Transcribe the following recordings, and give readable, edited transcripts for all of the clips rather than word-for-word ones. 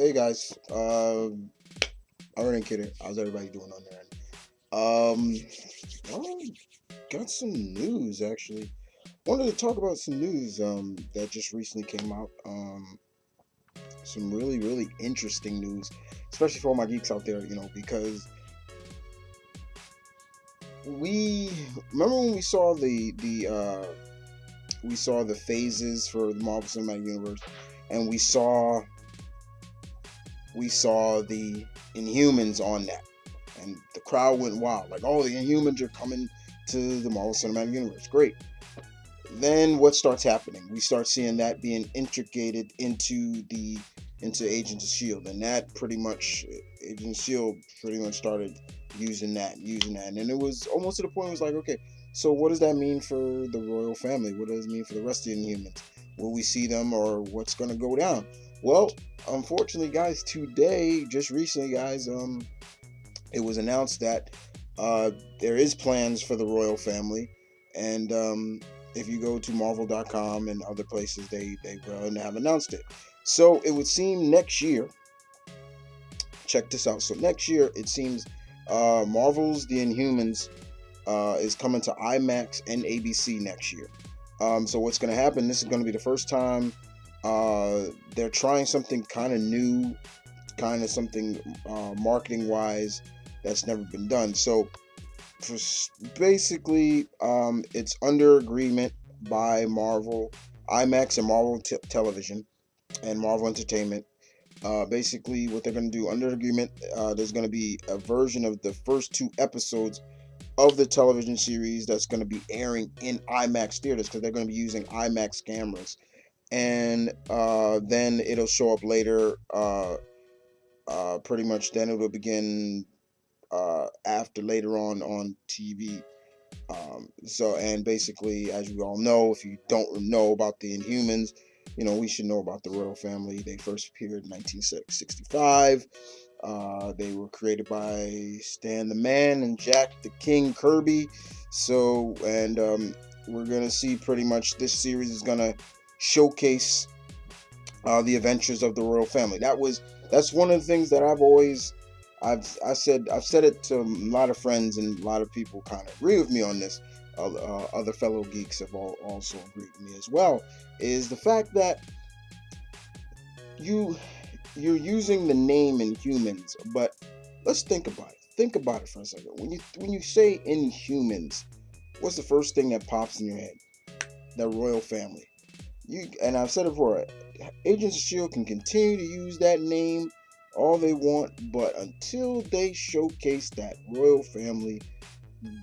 Hey guys, I already kidding. How's everybody doing on there? I got some news actually. Wanted to talk about some news that just recently came out. Some really interesting news, especially for all my geeks out there. Because we remember when we saw the phases for the Marvel Cinematic Universe, and we saw the Inhumans on that, and the crowd went wild. Like, oh, the Inhumans are coming to the Marvel Cinematic Universe. Great. Then what starts happening? We start seeing that being integrated into Agents of Shield, and that pretty much Agents of Shield pretty much started using that, and it was almost to the point. It was like, okay, so what does that mean for the royal family? What does it mean for the rest of the Inhumans? Will we see them, or what's going to go down? Well, unfortunately, guys, today, just recently, guys, it was announced that there is plans for the royal family, and if you go to Marvel.com and other places, they will have announced it. So it would seem next year. Check this out. So next year, it seems Marvel's The Inhumans is coming to IMAX and ABC next year. So what's going to happen? This is going to be the first time they're trying something kind of new, kind of something marketing wise that's never been done. So for, basically, it's under agreement by Marvel, IMAX, and Marvel Television and Marvel Entertainment. Basically, what they're going to do under agreement, there's going to be a version of the first two episodes of the television series that's going to be airing in IMAX theaters, because they're going to be using IMAX cameras, and then it'll show up later. Pretty much, then it will begin after later on TV. And basically, as you all know, if you don't know about the Inhumans, we should know about the royal family. They first appeared in 1965. They were created by Stan the Man and Jack the King Kirby. So, and we're gonna see pretty much this series is gonna showcase the adventures of the royal family. That's one of the things that I've said it to a lot of friends, and a lot of people kind of agree with me on this. Other fellow geeks have also agreed with me as well. Is the fact that you're using the name Inhumans, but let's think about it. Think about it for a second. When you say Inhumans, what's the first thing that pops in your head? The royal family. And I've said it before. Agents of Shield can continue to use that name all they want, but until they showcase that royal family,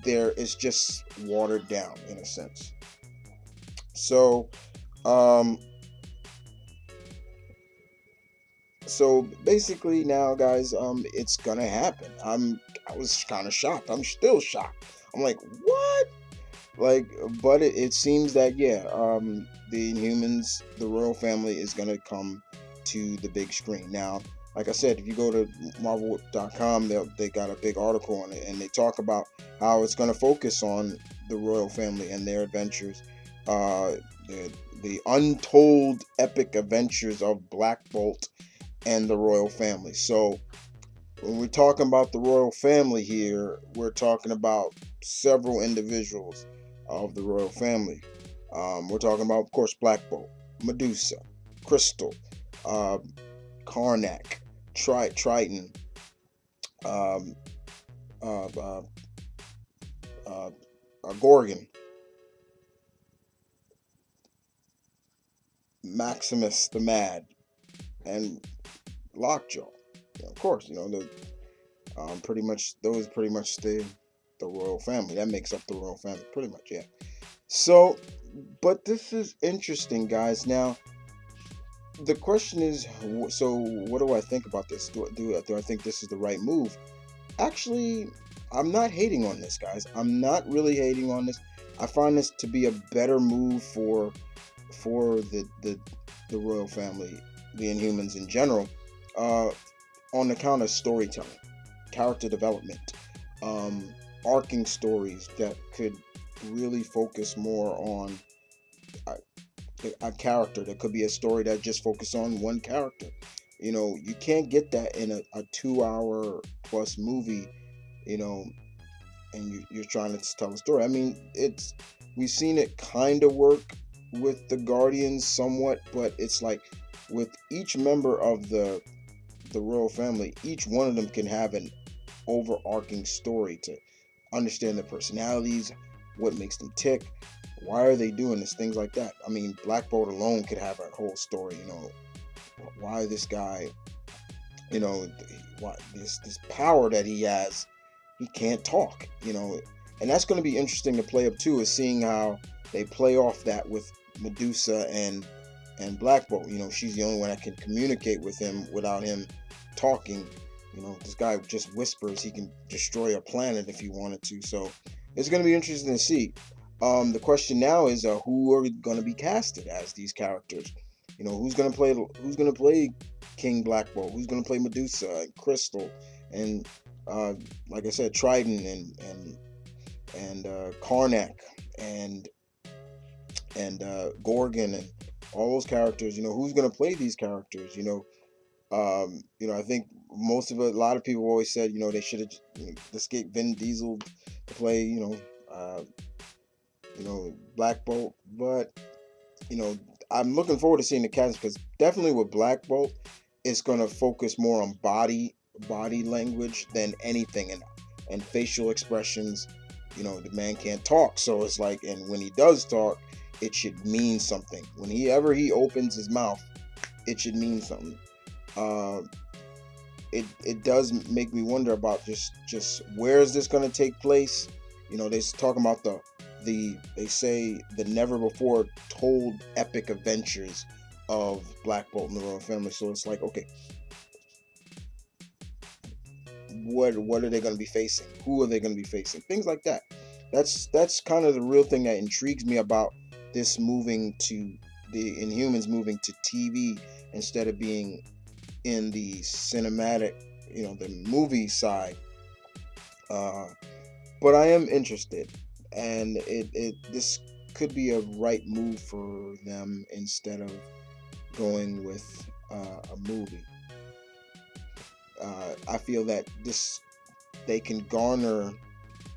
there is just watered down in a sense. So, um, so basically now, guys, it's gonna happen. I was kind of shocked. I'm still shocked. I'm like, what? Like, but it seems that, yeah, the Inhumans, the royal family, is gonna come to the big screen now. Like I said, if you go to Marvel.com, they got a big article on it, and they talk about how it's going to focus on the royal family and their adventures, uh, the untold epic adventures of Black Bolt and the royal family. So when we're talking about the royal family here, we're talking about several individuals of the royal family. We're talking about, of course, Black Bolt, Medusa, Crystal, uh, Karnak, Triton, um, uh, uh, uh, Gorgon, Maximus the Mad, and Lockjaw. Yeah, of course, the pretty much those pretty much the royal family that makes up the royal family, pretty much, yeah. So, but this is interesting, guys. Now, the question is, so what do I think about this? Do I think this is the right move? Actually, I'm not hating on this, guys. I'm not really hating on this. I find this to be a better move for the royal family, the Inhumans in general, uh, on account of storytelling, character development, arcing stories that could really focus more on a character. That could be a story that just focuses on one character. You can't get that in a 2 hour plus movie, you know, and you're trying to tell a story. I mean, we've seen it kind of work with the Guardians somewhat, but it's like with each member of the royal family, each one of them can have an overarching story to understand their personalities, what makes them tick, why are they doing this, things like that. I mean, Black Bolt alone could have a whole story. Why this guy, why this power that he has, he can't talk. And that's going to be interesting to play up too, is seeing how they play off that with Medusa and Black Bolt. She's the only one that can communicate with him without him talking. This guy just whispers. He can destroy a planet if he wanted to. So it's going to be interesting to see. The question now is, who are going to be casted as these characters? Who's going to play King Black Bolt? Who's going to play Medusa and Crystal and like I said, Trident and Karnak and Gorgon and all those characters. Who's going to play these characters? I think a lot of people always said, they should have escaped Vin Diesel to play, Black Bolt. But I'm looking forward to seeing the cast, because definitely with Black Bolt, it's going to focus more on body language than anything, and facial expressions. The man can't talk, so it's like, and when he does talk, it should mean something. Whenever he opens his mouth, it should mean something. It does make me wonder about just where is this going to take place. They're talking about they say the never before told epic adventures of Black Bolt and the royal family. So it's like, okay, what are they going to be facing? Who are they going to be facing? Things like that. That's kind of the real thing that intrigues me about this moving to the Inhumans moving to TV instead of being in the cinematic, the movie side. But I am interested, and this could be a right move for them instead of going with a movie. I feel that they can garner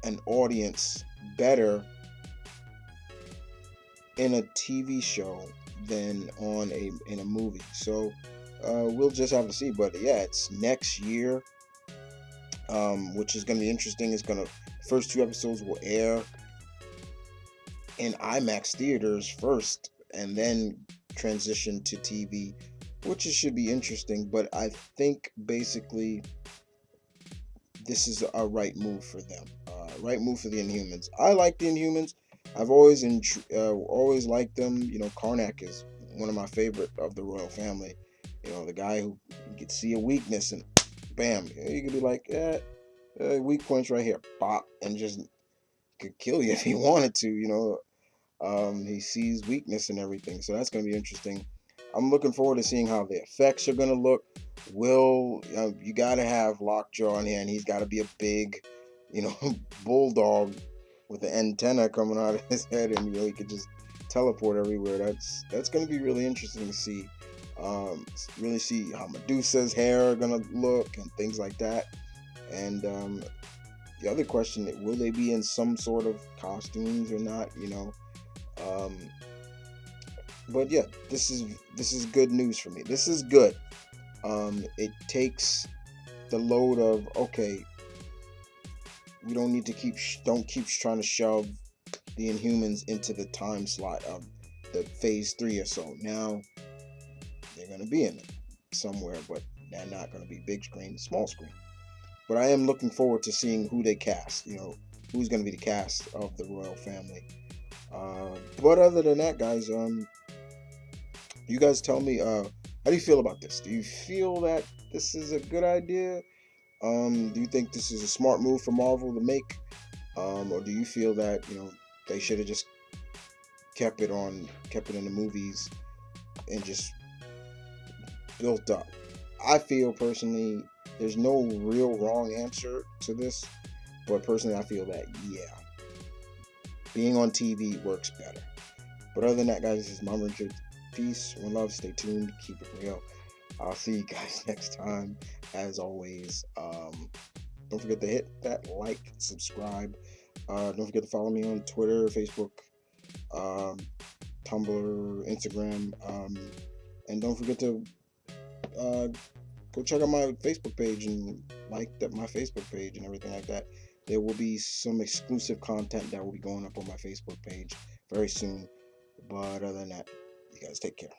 an audience better in a TV show than in a movie. So we'll just have to see. But yeah, it's next year, which is going to be interesting. First 2 episodes will air in Imax theaters first, and then transition to TV, which should be interesting. But I think basically this is a right move for them, right move for the Inhumans. I like the Inhumans. I've always liked them. Karnak is one of my favorite of the royal family. The guy who you could see a weakness and bam, you could be like, weak points right here, bop, and just could kill you if he wanted to. He sees weakness and everything, so that's going to be interesting. I'm looking forward to seeing how the effects are going to look. You got to have Lockjaw in here, and he's got to be a big, bulldog with the antenna coming out of his head, and he could just teleport everywhere. That's going to be really interesting to see. Really see how Medusa's hair are going to look and things like that. And the other question, will they be in some sort of costumes or not? But yeah, this is good news for me. This is good. It takes the load of, okay, we don't need to keep trying to shove the Inhumans into the time slot of the phase 3 or so. Now they're going to be in it somewhere, but they're not going to be big screen, small screen. But I am looking forward to seeing who they cast. Who's going to be the cast of the royal family. But other than that, guys, you guys tell me, how do you feel about this? Do you feel that this is a good idea? Do you think this is a smart move for Marvel to make? Or do you feel that, they should have just kept it in the movies and just built up? I feel personally there's no real wrong answer to this, but personally I feel that, yeah, being on TV works better. But other than that, guys, this is Mama Richard. Peace, one love, stay tuned, keep it real. I'll see you guys next time. As always, don't forget to hit that like, subscribe. Don't forget to follow me on Twitter, Facebook, um, Tumblr, Instagram, and don't forget to uh, go check out my Facebook page and like that my Facebook page and everything like that. There will be some exclusive content that will be going up on my Facebook page very soon. But other than that, you guys take care.